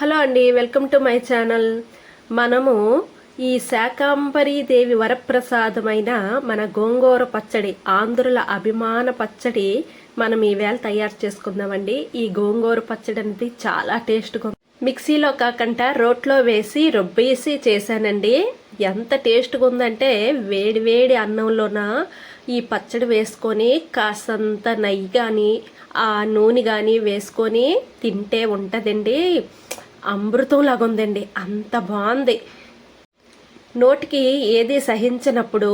Hello అండి, welcome to my channel. మనము ఈ శాకాంబరీ దేవి వరప్రసాదమైన మన గోంగూర పచ్చడి, ఆంధ్రుల అభిమాన పచ్చడి మనం ఈవేళ తయారు చేసుకుందామండి. ఈ గోంగూర పచ్చడి అనేది చాలా టేస్ట్గా, మిక్సీలో కాకుండా రోట్లో వేసి రుబ్బేసి చేశానండి. ఎంత టేస్ట్గా ఉందంటే వేడి వేడి అన్నంలోన ఈ పచ్చడి వేసుకొని కాసంత నెయ్యి కానీ ఆ నూనె కానీ వేసుకొని తింటే ఉంటుందండి, అమృతం లాగా ఉందండి. అంత బాగుంది. నోటికి ఏది సహించినప్పుడు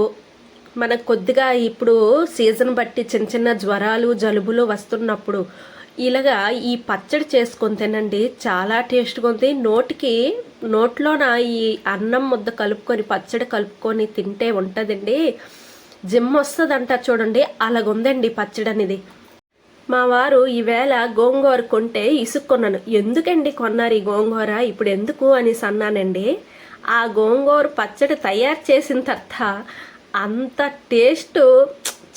మనకు కొద్దిగా ఇప్పుడు సీజన్ బట్టి చిన్న చిన్న జ్వరాలు జలుబులు వస్తున్నప్పుడు ఇలాగా ఈ పచ్చడి చేసుకొని తినండి, చాలా టేస్ట్గా ఉంది. నోట్లోన ఈ అన్నం ముద్ద కలుపుకొని పచ్చడి కలుపుకొని తింటే ఉంటుందండి, జిమ్ వస్తుందంట చూడండి, అలాగుందండి పచ్చడి అనేది. మా వారు ఈవేళ గోంగూర కొంటే ఇసుక్కున్నాను. ఎందుకండి కొన్నారు ఈ గోంగూర, ఇప్పుడు ఎందుకు అనేసి అన్నానండి. ఆ గోంగూర పచ్చడి తయారు చేసిన తర్వాత అంత టేస్ట్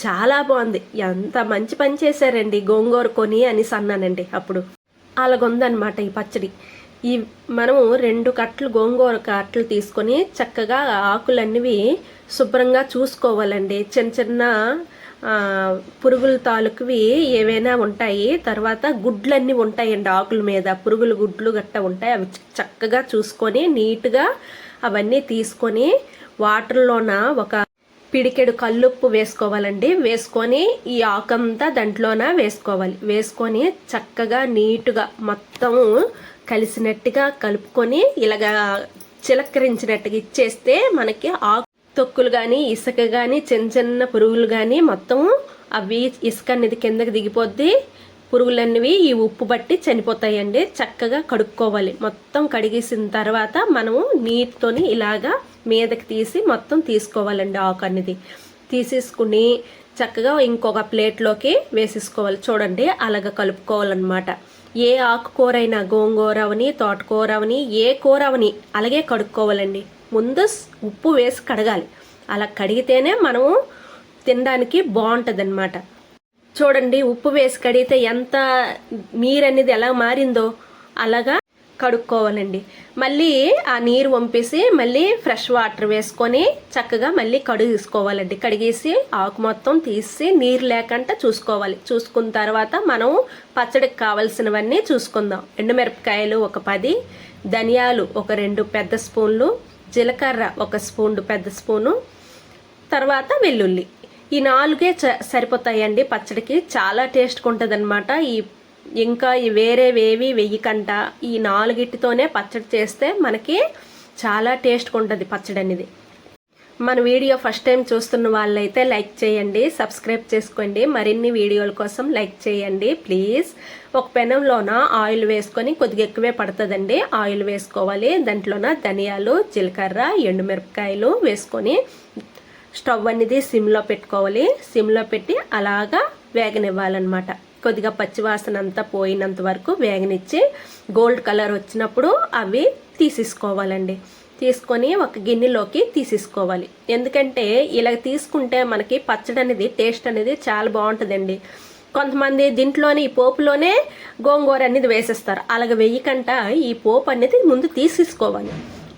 చాలా బాగుంది. ఎంత మంచి పని చేశారండి గోంగూర కొని అనేసి అన్నానండి. అప్పుడు అలాగుందనమాట ఈ పచ్చడి. ఈ మనము 2 కట్టలు గోంగూర కట్టలు తీసుకొని చక్కగా ఆకులన్నీ శుభ్రంగా చూసుకోవాలండి. చిన్న చిన్న పురుగుల తాలూకువి ఏవైనా ఉంటాయి, తర్వాత గుడ్లన్నీ ఉంటాయండి ఆకుల మీద, పురుగుల గుడ్లు గట్ట ఉంటాయి. అవి చక్కగా చూసుకొని నీట్గా అవన్నీ తీసుకొని వాటర్లోన ఒక పిడికెడు కల్లుప్పు వేసుకోవాలండి. వేసుకొని ఈ ఆకంతా దాంట్లోన వేసుకోవాలి. వేసుకొని చక్కగా నీట్గా మొత్తం కలిసినట్టుగా కలుపుకొని ఇలాగా చిలకరించినట్టుగా ఇచ్చేస్తే మనకి ఆకు తొక్కులు కానీ ఇసుక కానీ చిన్న చిన్న పురుగులు కానీ మొత్తం అవి ఇసుక అనేది కిందకి దిగిపోద్ది, పురుగులన్నవి ఈ ఉప్పు బట్టి చనిపోతాయండి. చక్కగా కడుక్కోవాలి. మొత్తం కడిగేసిన తర్వాత మనము నీటితోని ఇలాగా మీదకి తీసి మొత్తం తీసుకోవాలండి. ఆకు అనేది తీసేసుకుని చక్కగా ఇంకొక ప్లేట్లోకి వేసేసుకోవాలి. చూడండి అలాగ కలుపుకోవాలన్నమాట. ఏ ఆకుకూర అయినా గోంగూర అవని తోటకూర అవని ఏ కూర అవని అలాగే కడుక్కోవాలండి. ముందు ఉప్పు వేసి కడగాలి. అలా కడిగితేనే మనము తినడానికి బాగుంటుంది అనమాట. చూడండి ఉప్పు వేసి కడిగితే ఎంత నీరు అనేది ఎలా మారిందో అలాగా కడుక్కోవాలండి. మళ్ళీ ఆ నీరు వంపేసి మళ్ళీ ఫ్రెష్ వాటర్ వేసుకొని చక్కగా మళ్ళీ కడిగేసుకోవాలండి. కడిగేసి ఆకు మొత్తం తీసి నీరు లేకుండా చూసుకోవాలి. చూసుకున్న తర్వాత మనం పచ్చడికి కావాల్సినవన్నీ చూసుకుందాం. ఎండుమిరపకాయలు ఒక 10, ధనియాలు ఒక 2 పెద్ద స్పూన్లు, జీలకర్ర ఒక పెద్ద స్పూను, తర్వాత వెల్లుల్లి. ఈ 4 సరిపోతాయండి పచ్చడికి. చాలా టేస్ట్గా ఉంటుంది అనమాట. ఇంకా వేరేవేవి వెయ్యకంట ఈ 4తోనే పచ్చడి చేస్తే మనకి చాలా టేస్ట్గా ఉంటుంది పచ్చడి అనేది. మన వీడియో ఫస్ట్ టైం చూస్తున్న వాళ్ళైతే లైక్ చేయండి, సబ్స్క్రైబ్ చేసుకోండి. మరిన్ని వీడియోల కోసం లైక్ చేయండి ప్లీజ్. ఒక పెనంలోన ఆయిల్ వేసుకొని, కొద్దిగా ఎక్కువే పడుతుందండి ఆయిల్ వేసుకోవాలి. దాంట్లోన ధనియాలు, జీలకర్ర, ఎండుమిరపకాయలు వేసుకొని స్టవ్ అనేది సిమ్లో పెట్టుకోవాలి. సిమ్లో పెట్టి అలాగా వేగనివ్వాలన్నమాట. కొద్దిగా పచ్చివాసన అంతా పోయినంత వరకు వేగనిచ్చి గోల్డ్ కలర్ వచ్చినప్పుడు అవి తీసేసుకోవాలండి. తీసుకొని ఒక గిన్నెలోకి తీసేసుకోవాలి. ఎందుకంటే ఇలా తీసుకుంటే మనకి పచ్చడి అనేది టేస్ట్ అనేది చాలా బాగుంటుందండి. కొంతమంది దీంట్లోనే ఈ పోపులోనే గోంగూర అనేది వేసేస్తారు. అలాగ వేయకుండా ఈ పోపు అనేది ముందు తీసేసుకోవాలి.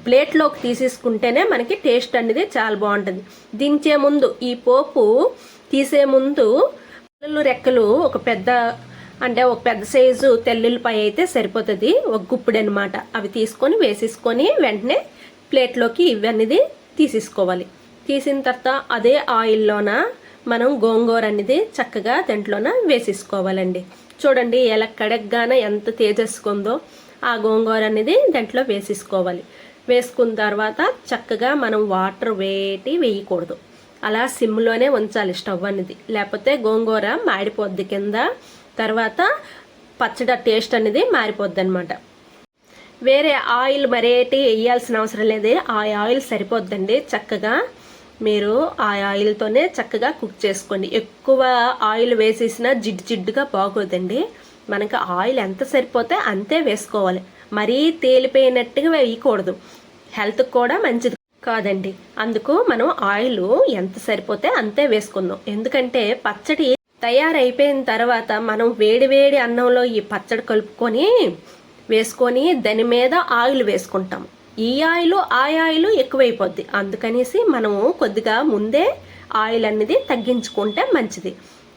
ప్లేట్లోకి తీసేసుకుంటేనే మనకి టేస్ట్ అనేది చాలా బాగుంటుంది. దించే ముందు ఈ పోపు తీసే ముందు రెక్కలు ఒక పెద్ద సైజు తెల్లుల్లిపాయ అయితే సరిపోతుంది, ఒక గుప్పుడు అనమాట. అవి తీసుకొని వేసేసుకొని వెంటనే ప్లేట్లోకి ఇవన్నీ తీసేసుకోవాలి. తీసిన తర్వాత అదే ఆయిల్లోన మనం గోంగూర అనేది చక్కగా దాంట్లోన వేసేసుకోవాలండి. చూడండి ఎలా కడగ్గానే ఎంత తేజస్కుందో ఆ గోంగూర అనేది దాంట్లో వేసేసుకోవాలి. వేసుకున్న తర్వాత చక్కగా మనం వాటర్ వేయకూడదు, అలా సిమ్లోనే ఉంచాలి స్టవ్ అనేది. లేకపోతే గోంగూర మాడిపోద్ది కింద, తర్వాత పచ్చడి టేస్ట్ అనేది మారిపోద్ది అనమాట. వేరే ఆయిల్ మరేటి వేయాల్సిన అవసరం లేదు, ఆ ఆయిల్ సరిపోద్దండి. చక్కగా మీరు ఆ ఆయిల్తోనే చక్కగా కుక్ చేసుకోండి. ఎక్కువ ఆయిల్ వేసేసినా జిడ్డుగా బాగోదండి. మనకి ఆయిల్ ఎంత సరిపోతే అంతే వేసుకోవాలి. మరీ తేలిపోయినట్టుగా వేయకూడదు, హెల్త్కి కూడా మంచిది కాదండి. అందుకు మనం ఆయిల్ ఎంత సరిపోతే అంతే వేసుకుందాం. ఎందుకంటే పచ్చడి తయారైపోయిన తర్వాత మనం వేడి వేడి అన్నంలో ఈ పచ్చడి కలుపుకొని వేసుకొని దాని మీద ఆయిల్ వేసుకుంటాం. ఈ ఆయిల్ ఆ ఆయిల్ ఎక్కువైపోద్ది, అందుకనేసి మనము కొద్దిగా ముందే ఆయిల్ అనేది తగ్గించుకుంటే మంచిది.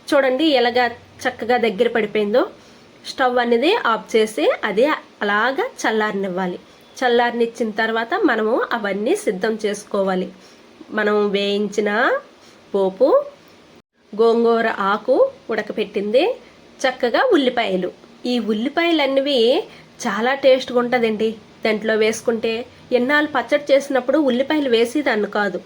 చూడండి ఎలాగా చక్కగా దగ్గర పడిపోయిందో. స్టవ్ అనేది ఆఫ్ చేసి అది అలాగా చల్లారనివ్వాలి. చల్లారనిచ్చిన తర్వాత మనము అవన్నీ సిద్ధం చేసుకోవాలి. మనం వేయించిన పోపు, గోంగూర ఆకు ఉడకపెట్టింది, చక్కగా ఉల్లిపాయలు. ఈ ఉల్లిపాయలు అన్నవి చాలా టేస్ట్గా ఉంటుందండి దాంట్లో వేసుకుంటే. ఎన్నాళ్ళు పచ్చడి చేసినప్పుడు ఉల్లిపాయలు వేసేదాన్ని కాదు.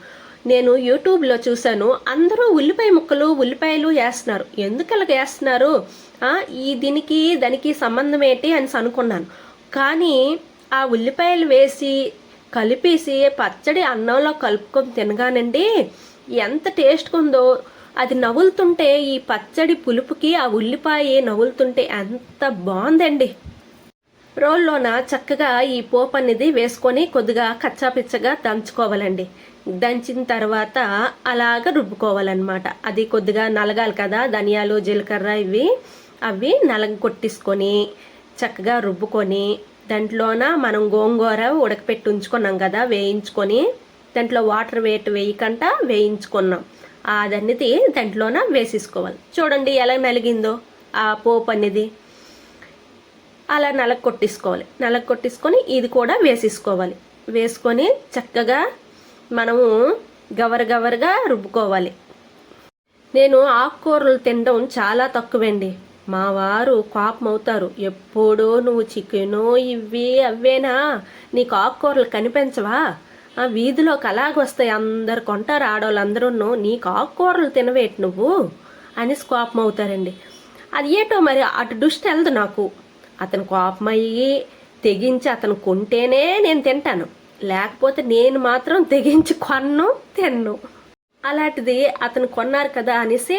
నేను యూట్యూబ్లో చూశాను, అందరూ ఉల్లిపాయ ముక్కలు ఉల్లిపాయలు వేస్తున్నారు. ఎందుకు అలాగ వేస్తున్నారు, దీనికి దానికి సంబంధం ఏంటి అని అనుకున్నాను. కానీ ఆ ఉల్లిపాయలు వేసి కలిపేసి పచ్చడి అన్నంలో కలుపుకొని తినగానండి ఎంత టేస్ట్గా ఉందో. అది నవ్వులుతుంటే ఈ పచ్చడి పులుపుకి ఆ ఉల్లిపాయ నవ్వులుతుంటే ఎంత బాగుందండి. రోల్లోన చక్కగా ఈ పోపు అనేది వేసుకొని కొద్దిగా కచ్చాపిచ్చగా దంచుకోవాలండి. దంచిన తర్వాత అలాగ రుబ్బుకోవాలన్నమాట. అది కొద్దిగా నలగాలి కదా, ధనియాలు జీలకర్ర అవి నలగ కొట్టించుకొని చక్కగా రుబ్బుకొని దాంట్లోన మనం గోంగూర ఉడకపెట్టి ఉంచుకున్నాం కదా వేయించుకొని, దాంట్లో వాటర్ వేయకుండా వేయించుకున్నాం అదనేది దాంట్లోన వేసేసుకోవాలి. చూడండి ఎలా నలిగిందో ఆ పోపు అనేది. అలా నలగ కొట్టేసుకొని ఇది కూడా వేసేసుకోవాలి. వేసుకొని చక్కగా మనము గవరగా రుబ్బుకోవాలి. నేను ఆకుకూరలు తినడం చాలా తక్కువండి. మా వారు కోపం అవుతారు, ఎప్పుడో నువ్వు చికెను అవేనా, నీకు ఆకుకూరలు కనిపించవా, వీధిలోకి అలాగొస్తాయి, అందరు కొంటారు ఆడవాళ్ళందరూ, నీకు ఆకుకూరలు తినవేటి నువ్వు అనేసి కోపం అవుతారండి. అది ఏటో మరి అటు దృష్టి వెళ్ళదు నాకు. అతను కోపమయ్యి తెగించి అతను కొంటేనే నేను తింటాను, లేకపోతే నేను మాత్రం తెగించి తిన్ను. అలాంటిది అతను కొన్నారు కదా అనేసి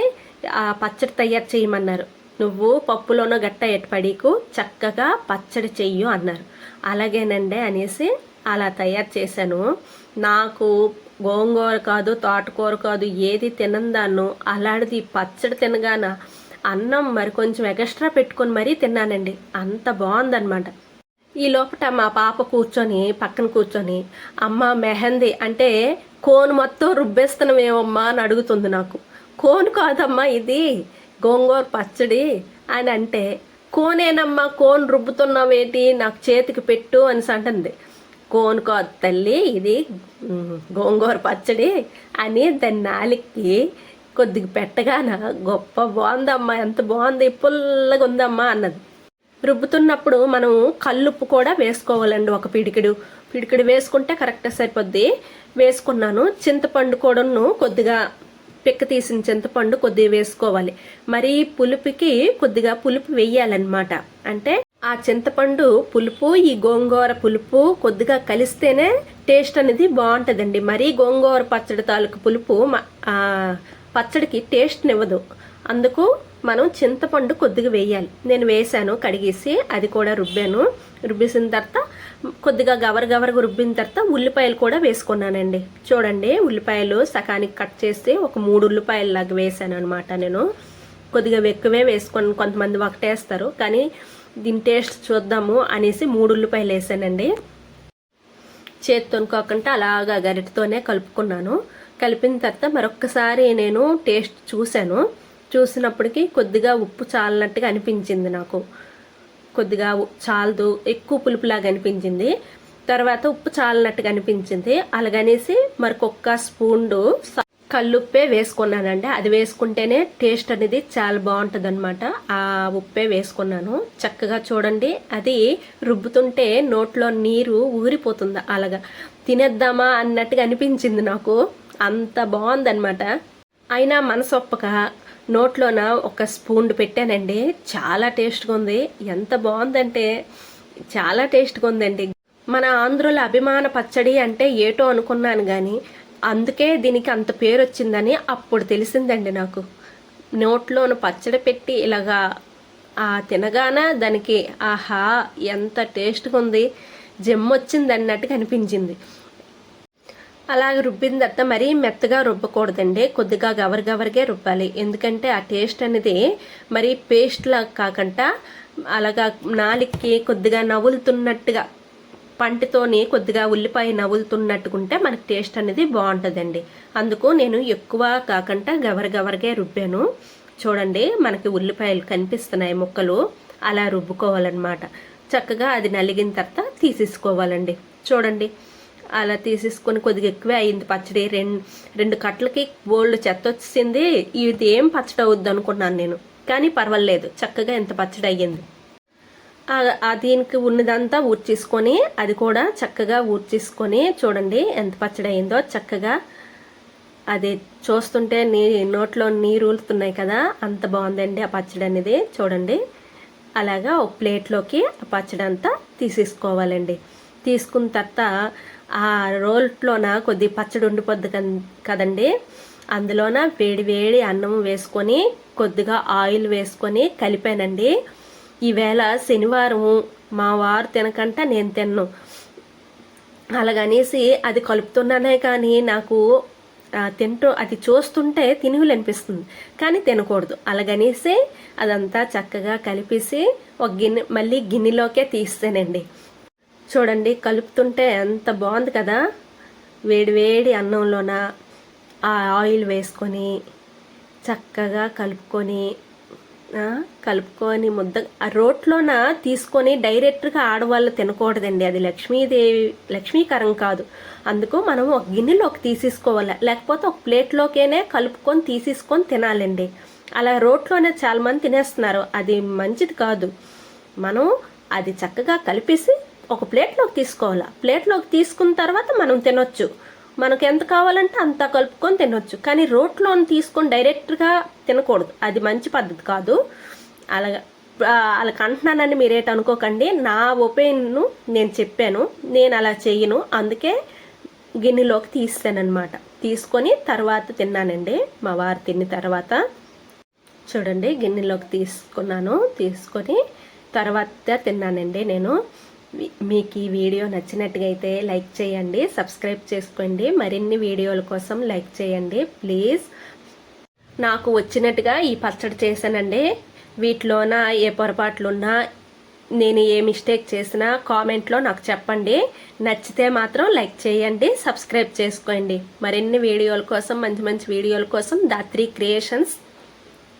ఆ పచ్చడి తయారు చేయమన్నారు. నువ్వు పప్పులోనో గట్ట ఎట్టుపడీకు, చక్కగా పచ్చడి చెయ్యు అన్నారు. అలాగేనండి అనేసి అలా తయారు చేశాను. నాకు గోంగూర కాదు, తోటకూర కాదు, ఏది తినందాను. అలాంటిది పచ్చడి తినగాన అన్నం మరి కొంచెం ఎక్స్ట్రా పెట్టుకొని మరీ తిన్నానండి, అంత బాగుందనమాట. ఈ లోపల మా పాప పక్కన కూర్చొని అమ్మ మెహందీ అంటే కోను మొత్తం రుబ్బేస్తున్నామేమమ్మా అని అడుగుతుంది. నాకు కోను కాదమ్మా ఇది గోంగూర పచ్చడి అని అంటే, కోనేనమ్మా కోను రుబ్బుతున్నావేటి, నాకు చేతికి పెట్టు అని అంటుంది. కోను కాదు తల్లి, ఇది గోంగూర పచ్చడి అని దాన్ని నాలికి కొద్దిగా పెట్టగాన గొప్ప బాగుందమ్మా, ఎంత బాగుంది, పుల్లగా ఉందమ్మా అన్నది. రుబ్బుతున్నప్పుడు మనం కల్లుప్పు కూడా వేసుకోవాలండి. ఒక పిడికిడు వేసుకుంటే కరెక్ట్గా సరిపోద్ది. వేసుకున్నాను. చింతపండు కూడాను కొద్దిగా పిక్క తీసిన చింతపండు కొద్దిగా వేసుకోవాలి. మరి పులుపుకి కొద్దిగా పులుపు వేయాలన్నమాట. అంటే ఆ చింతపండు పులుపు ఈ గోంగూర పులుపు కొద్దిగా కలిస్తేనే టేస్ట్ అనేది బాగుంటుందండి. మరీ గోంగూర పచ్చడి తాలూకు పులుపు పచ్చడికి టేస్ట్నివ్వదు. అందుకు మనం చింతపండు కొద్దిగా వేయాలి. నేను వేసాను కడిగేసి, అది కూడా రుబ్బాను. రుబ్బేసిన తర్వాత కొద్దిగా గవరగా రుబ్బిన తర్వాత ఉల్లిపాయలు కూడా వేసుకున్నానండి. చూడండి ఉల్లిపాయలు సకానికి కట్ చేసి ఒక 3 ఉల్లిపాయలు లాగా వేసాను అనమాట. నేను కొద్దిగా ఎక్కువే వేసుకొని, కొంతమంది ఒకటేస్తారు, కానీ దీని టేస్ట్ చూద్దాము అనేసి 3 ఉల్లిపాయలు వేసానండి. చేతితో కాకుండా అలాగా గరిటతోనే కలుపుకున్నాను. కలిపిన తర్వాత మరొక్కసారి నేను టేస్ట్ చూసినప్పటికీ కొద్దిగా ఉప్పు చాలినట్టుగా అనిపించింది నాకు. కొద్దిగా చాలదు, ఎక్కువ పులుపులాగా అనిపించింది. తర్వాత ఉప్పు చాలినట్టుగా అనిపించింది. అలాగనేసి మరొక స్పూన్ కల్లుప్పే వేసుకున్నానండి. అది వేసుకుంటేనే టేస్ట్ అనేది చాలా బాగుంటుంది అనమాట. ఆ ఉప్పే వేసుకున్నాను. చక్కగా చూడండి, అది రుబ్బుతుంటే నోట్లో నీరు ఊరిపోతుంది. అలాగా తినేద్దామా అన్నట్టుగా అనిపించింది నాకు. అంత బాగుందనమాట. అయినా మనసొప్పక నోట్లోన ఒక స్పూన్ పెట్టానండి. చాలా టేస్ట్గా ఉంది. ఎంత బాగుందంటే చాలా టేస్ట్గా ఉందండి. మన ఆంధ్రుల అభిమాన పచ్చడి అంటే ఏటో అనుకున్నాను, కానీ అందుకే దీనికి అంత పేరు వచ్చిందని అప్పుడు తెలిసిందండి నాకు. నోట్లోను పచ్చడి పెట్టి ఇలాగా తినగాన దానికి ఆహా ఎంత టేస్ట్గా ఉంది, జమ్మొచ్చింది అన్నట్టుగా అనిపించింది. అలాగ రుబ్బిన తర్వాత మరీ మెత్తగా రుబ్బకూడదండి, కొద్దిగా గవరగే రుబ్బాలి. ఎందుకంటే ఆ టేస్ట్ అనేది మరీ పేస్ట్లా కాకుండా అలాగా నాలుగుకి కొద్దిగా నవ్వులుతున్నట్టుగా పంటితోని కొద్దిగా ఉల్లిపాయ నవ్వులుతున్నట్టుకుంటే మనకి టేస్ట్ అనేది బాగుంటుందండి. అందుకు నేను ఎక్కువ కాకుండా గవరగవరగే రుబ్బాను. చూడండి మనకి ఉల్లిపాయలు కనిపిస్తున్నాయి ముక్కలు, అలా రుబ్బుకోవాలన్నమాట. చక్కగా అది నలిగిన తర్వాత తీసేసుకోవాలండి. చూడండి అలా తీసేసుకొని కొద్దిగా ఎక్కువే అయింది పచ్చడి. రెండు కట్లకి బోల్డ్ చెత్త వచ్చింది. ఇది ఏం పచ్చడి అవుద్ది అనుకున్నాను నేను, కానీ పర్వాలేదు చక్కగా ఎంత పచ్చడి అయ్యింది. దీనికి ఉన్నదంతా ఊడ్చేసుకొని అది కూడా చక్కగా ఊడ్చేసుకొని చూడండి ఎంత పచ్చడి అయిందో. చక్కగా అది చూస్తుంటే నోట్లో నీరు ఊలుతున్నాయి కదా, అంత బాగుందండి ఆ పచ్చడి అనేది. చూడండి అలాగా ఒక ప్లేట్లోకి ఆ పచ్చడి అంతా తీసేసుకోవాలండి. తీసుకున్న తర్వాత ఆ రోల్లోన కొద్ది పచ్చడి ఉండిపోద్ది కదండి, అందులోన వేడి వేడి అన్నం వేసుకొని కొద్దిగా ఆయిల్ వేసుకొని కలిపానండి. ఈవేళ శనివారం మా వారు తినకంట నేను తిన్ను, అలాగనేసి అది కలుపుతున్నానే కానీ నాకు అది చూస్తుంటే తినుగులు అనిపిస్తుంది, కానీ తినకూడదు. అలాగనేసి అదంతా చక్కగా కలిపేసి ఒక మళ్ళీ గిన్నెలోకే తీస్తానండి. చూడండి కలుపుతుంటే ఎంత బాగుంది కదా. వేడి వేడి అన్నంలోన ఆ ఆయిల్ వేసుకొని చక్కగా కలుపుకొని ముద్ద ఆ రోట్లోన తీసుకొని డైరెక్ట్గా ఆడవాళ్ళు తినకూడదండి, అది లక్ష్మీకరం కాదు. అందుకు మనం ఒక గిన్నెలోకి తీసేసుకోవాలి, లేకపోతే ఒక ప్లేట్లోకేనే కలుపుకొని తీసేసుకొని తినాలండి. అలా రోట్లోనే చాలా మంది తినేస్తున్నారు, అది మంచిది కాదు. మనం అది చక్కగా కలిపేసి ఒక ప్లేట్లోకి తీసుకోవాలి. ప్లేట్లోకి తీసుకున్న తర్వాత మనం తినొచ్చు, మనకు ఎంత కావాలంటే అంత కలుపుకొని తినొచ్చు. కానీ రోట్లోని తీసుకొని డైరెక్ట్గా తినకూడదు, అది మంచి పద్ధతి కాదు. అలా అంటున్నానని మీరేట అనుకోకండి, నా ఒపీనియన్ నేను చెప్పాను, నేను అలా చెయ్యను. అందుకే గిన్నెలోకి తీస్తానన్నమాట. తీసుకొని తర్వాత తిన్నానండి. మా వారు తిన్న తర్వాత చూడండి గిన్నెలోకి తీసుకొని తర్వాత తిన్నానండి నేను. మీకు ఈ వీడియో నచ్చినట్టుగా అయితే లైక్ చేయండి, సబ్స్క్రైబ్ చేసుకోండి. మరిన్ని వీడియోల కోసం లైక్ చేయండి ప్లీజ్. నాకు వచ్చినట్టుగా ఈ పచ్చడి చేశానండి. వీటిలోన ఏ పొరపాట్లున్నా, నేను ఏ మిస్టేక్ చేసినా కామెంట్లో నాకు చెప్పండి. నచ్చితే మాత్రం లైక్ చేయండి, సబ్స్క్రైబ్ చేసుకోండి. మరిన్ని వీడియోల కోసం, మంచి మంచి వీడియోల కోసం దాత్రి క్రియేషన్స్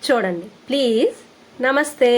చూడండి ప్లీజ్. నమస్తే.